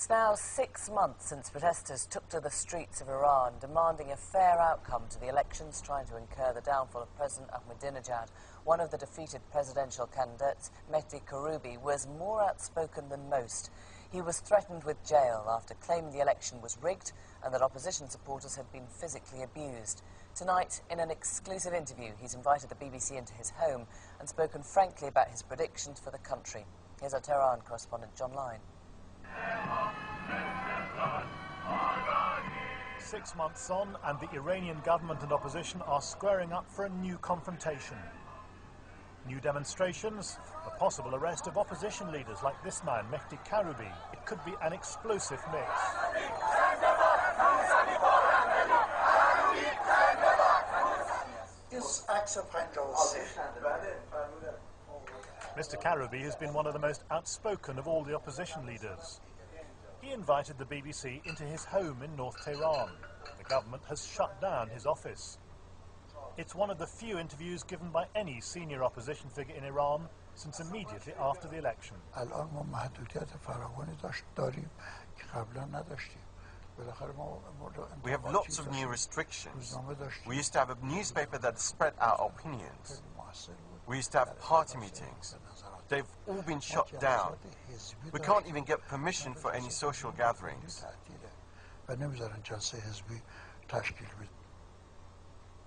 It's now 6 months since protesters took to the streets of Iran, demanding a fair outcome to the elections, trying to incur the downfall of President Ahmadinejad. One of the defeated presidential candidates, Mehdi Karoubi, was more outspoken than most. He was threatened with jail after claiming the election was rigged and that opposition supporters had been physically abused. Tonight, in an exclusive interview, he's invited the BBC into his home and spoken frankly about his predictions for the country. Here's our Tehran correspondent, Line. 6 months on, and the Iranian government and opposition are squaring up for a new confrontation. New demonstrations, the possible arrest of opposition leaders like this man, Mehdi Karoubi. It could be an explosive mix. Mr. Karoubi has been one of the most outspoken of all the opposition leaders. He invited the BBC into his home in North Tehran. The government has shut down his office. It's one of the few interviews given by any senior opposition figure in Iran since immediately after the election. We have lots of new restrictions. We used to have a newspaper that spread our opinions. We used to have party meetings. They've all been shut down. We can't even get permission for any social gatherings.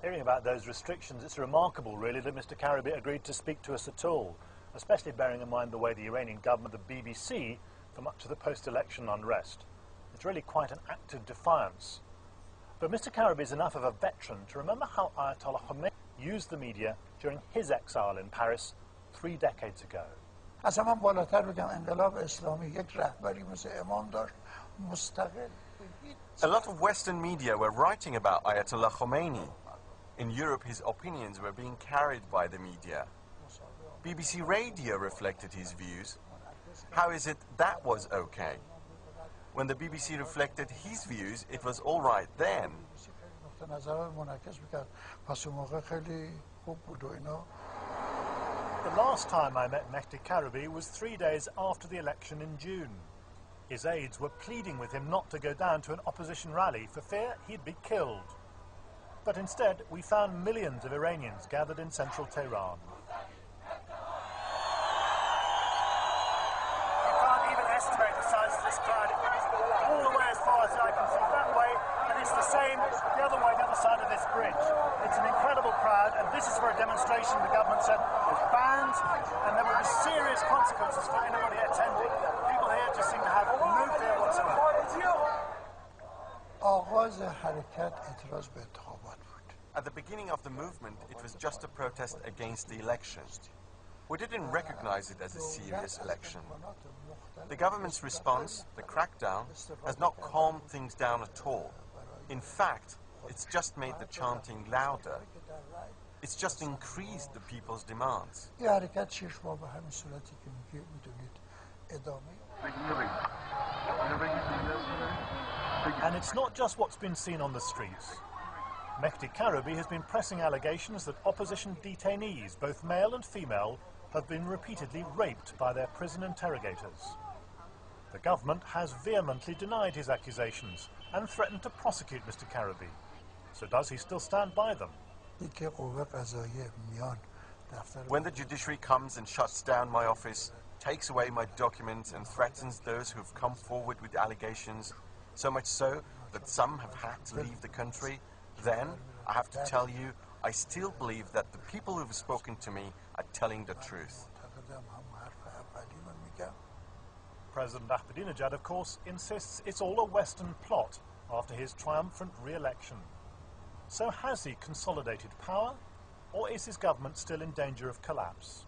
Hearing about those restrictions, it's remarkable, really, that Mr. Karoubi agreed to speak to us at all, especially bearing in mind the way the Iranian government, the BBC, for much of the post-election unrest. It's really quite an act of defiance. But Mr. Karoubi is enough of a veteran to remember how Ayatollah Khomeini used the media during his exile in Paris 3 decades ago. A lot of Western media were writing about Ayatollah Khomeini. In Europe, his opinions were being carried by the media. BBC Radio reflected his views. How is it that was okay? When the BBC reflected his views, it was all right then. The last time I met Mehdi Karoubi was 3 days after the election in June. His aides were pleading with him not to go down to an opposition rally for fear he'd be killed. But instead, we found millions of Iranians gathered in central Tehran. You can't even estimate the size of this crowd. It's all the way as far as I can see that way, and it's the same the other way, the other side of this bridge. It's an incredible crowd, and this is for a demonstration the government said was banned, and there would be serious consequences for anybody attending. People here just seem to have no fear whatsoever. At the beginning of the movement, it was just a protest against the election. We didn't recognize it as a serious election. The government's response, the crackdown, has not calmed things down at all. In fact, it's just made the chanting louder. It's just increased the people's demands. And it's not just what's been seen on the streets. Mehdi Karoubi has been pressing allegations that opposition detainees, both male and female, have been repeatedly raped by their prison interrogators. The government has vehemently denied his accusations and threatened to prosecute Mr. Karoubi. So does he still stand by them? When the judiciary comes and shuts down my office, takes away my documents and threatens those who have come forward with allegations, so much so that some have had to leave the country, then I have to tell you, I still believe that the people who have spoken to me are telling the truth. President Ahmadinejad, of course, insists it's all a Western plot after his triumphant re-election. So has he consolidated power, or is his government still in danger of collapse?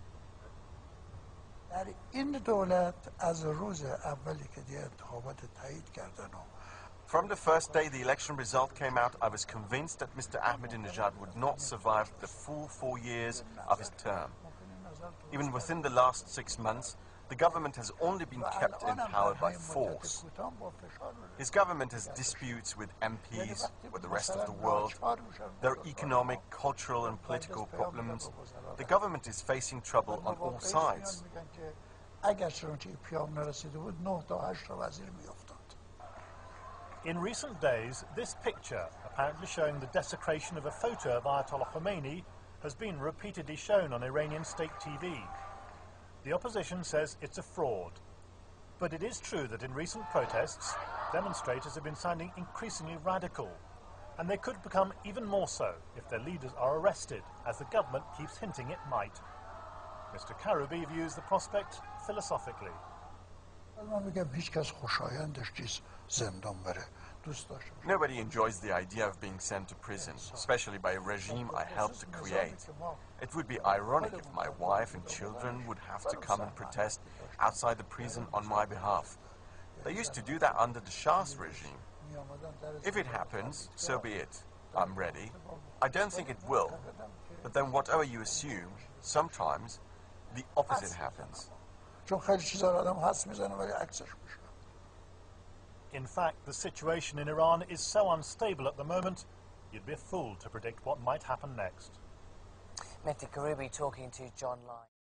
From the first day the election result came out, I was convinced that Mr. Ahmadinejad would not survive the full 4 years of his term. Even within the last 6 months, the government has only been kept in power by force. His government has disputes with MPs, with the rest of the world. There are economic, cultural and political problems. The government is facing trouble on all sides. In recent days, this picture, apparently showing the desecration of a photo of Ayatollah Khomeini, has been repeatedly shown on Iranian state TV. The opposition says it's a fraud. But it is true that in recent protests, demonstrators have been sounding increasingly radical, and they could become even more so if their leaders are arrested, as the government keeps hinting it might. Mr. Karoubi views the prospect philosophically. Nobody enjoys the idea of being sent to prison, especially by a regime I helped to create. It would be ironic if my wife and children would have to come and protest outside the prison on my behalf. They used to do that under the Shah's regime. If it happens, so be it. I'm ready. I don't think it will. But then whatever you assume, sometimes the opposite happens. In fact, the situation in Iran is so unstable at the moment, you'd be a fool to predict what might happen next. Mehdi Karoubi talking to John Line.